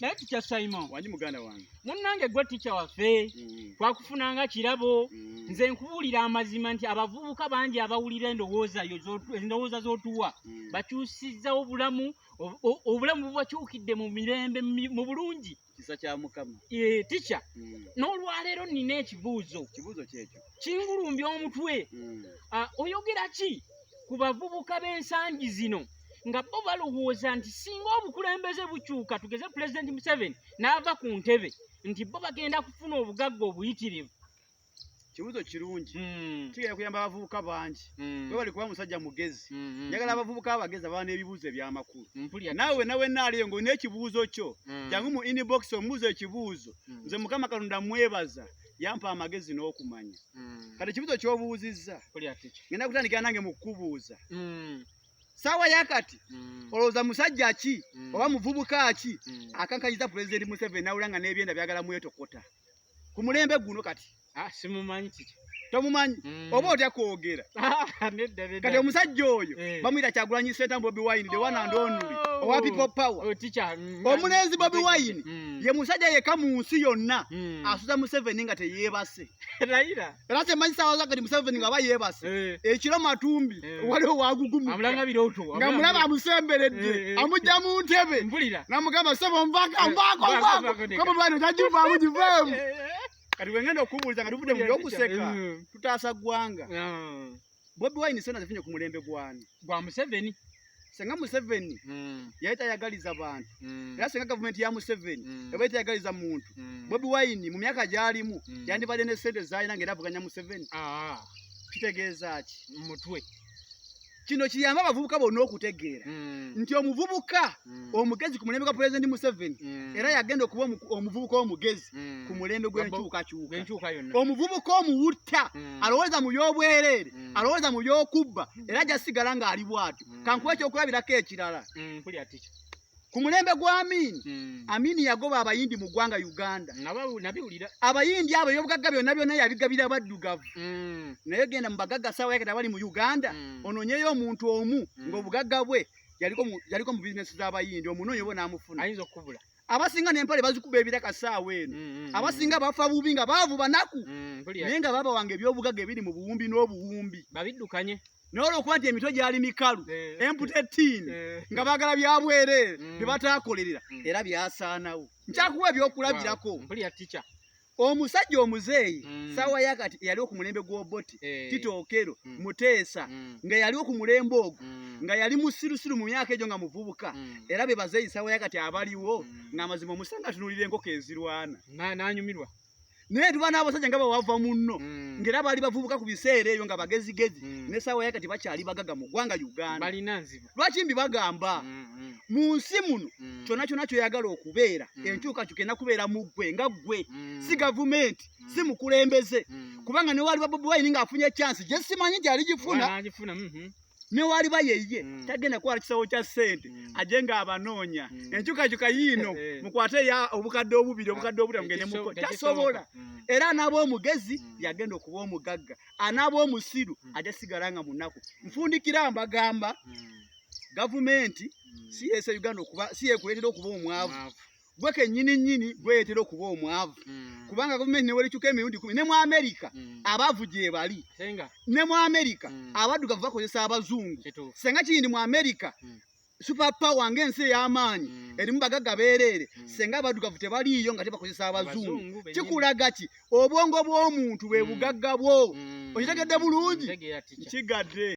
naye tikya Simon wanji muganda wange munnange gwe tikya waffe twakufunanga kirabo nze nkubuulira amazima nti abavubuka bangi abawulira endowooza z'otuwa bakyusizza obulamu bubakyukidde mu mirembe mu bulungi kisa kya mukama tikya n'olwaleero nina ekibuuzo kyekyo kingulumbya omutwe oyogera ki ku bavubuka b'ensangi zino nga bo balowooza nti singa obukulembeze bukyuka tugeze Pulezidenti Museveni n'ava ku ntebe nti bo bagenda kufuna obugagga obuyitirivu kibuzo kirungi kigenda kuyamba abavubuka bangi bwe bali kuba musajja mugezi njagala abavubuka abagezi ababa n'ebibuuzo eby'amakulu nawe naaliyo ng'olina ekibuuzo kyo jangu mu inbox omubuuzo ekibuuzo nze Mukama Katonda mwebaza yampa amagezi n'okumanya kati ekibuuzo ky'obuuzizza ngenda kutandikira nange mu kukubuuza sawa yakati olowooza musajja ki oba muvubuka ki akankanyiza Pulezidenti Museveni nawulira nga n'ebyenda byagala mwetokota ku mulembe guno kati simumanyi kiki tomumanyi oba otya kwogera kati omusajja oyo bamuyita Kyagulanyi Ssentamu Bobi Wine the one and only owa people power omulenzi Bobi Wine ye musajja yekka mu nsi yonna asuza Museveni nga teyeebase era temanyi saawa zakati Museveni nga aba yeebase ekiro Matumbi waliwo wagugumu nga mulaba amusemberedde amujja mu ntebe namugamba sebo nvaako ko Bobi Wine otajivaamu giveemu kati wengenda okubuuliza nga tuvudde mu by'okuseka tutaasa ggwanga Bobi Wine sona zifunye ku mulembe gwani gwa Museveni senga Museveni yali tayagaliza bantu era senga gavumenti ya Museveni eba tayagaliza muntu Bobi Wine mu myaka gy'alimu yandibadde ne ssente z'alina ng'era avuganya Museveni kitegeeza ki mutwe kino kiyamba abavubuka bonna okutegeera nti omuvubuka omugezi ku mulembe gwa Pulezidenti Museveni era yagenda okuba omuvubuka omugezi ku mulembe gw'enkyukakyuka omuvubuka omuwutta alowooza mu by'obwereere alowooza mu by'okubba era ajjasigala ng'ali bw'atyo kankuwa ekyokulabirako ekirala ku mulembe gwa Amini yagoba abayindi mu ggwanga Uganda abayindi abo ebyobugagga byonna yabigabira baddugavu naye genda mu bagagga saawa yakati abali mu Uganda onoonyeyo omuntu omu ng'obugagga bwe yaliko mu bizinesi z'abayindi omunoonyi oba n'amufuna abasinga n'empale bazikuba ebiraka saawa eno abasinga bafa bubi nga baavu banaku naye nga baba wange ebyobugagga ebiri mu buwumbi n'obuwumbi babiddukanye n'olwokuba nti emitwe gyali mikalu emputetiini nga baagala byabwereere tebataakolerera era byasaanawo nkyakuwa ebyokulabirako omusajja omuzeeyi saawa yakati eyaliwo ku mulembe gw'Obote Tito Okello Muteesa nga yaliwo ku mulembe ogwo nga yali musirusiru mu myaka egyo nga muvubuka era be bazeeyi saawa yakati abaliwo ng'amazima omusanga tunuulira enkoko ezirwana n'anyumirwa naye tuba n'abasajja nga bawava munno ng'era baali bavubuka ku biseera ebyo nga bagezigezi ne saawa yakati bakyali bagaga mu ggwanga Uganda lwaki mbibagamba mu nsi muno kyonna kyonna kyoyagala okubeera enkyukakyuka erina kubeera mu ggwe nga ggwe si gavumenti si mukulembeze kubanga ne waaliba Bobi Wine ng'afunye chansi gye simanyi gyali gifuna ne waaliba yeye tagenda kwala kisawo kya ssente ajje ng'abanoonya enkyukakyuka yiino mukwate obukadde obubiri mugende muko tasobola era anaaba omugezi yagenda okuba omugagga anaaba omusiru ajja sigala nga munaku nfundikira mbagamba gavumenti si yese Uganda si yekuleetera okuba omwavu gwe kennyini gweyetera okuba omwavu kubanga gavumenti newerikyuka emirundi 10 ne mu Amerika abaavu gye bali ne mu Amerika abaddugavu bakozesa abazungu senga kiyindi mu Amerika super power ng'ensi ey'amaanyi erimu bagagga beereere senga abaddugavu tebaliiyo nga tebakozesa abazungu kikulaga ki obwongo bw'omuntu bwe bugagga bwo okitegedde bulungi kigadde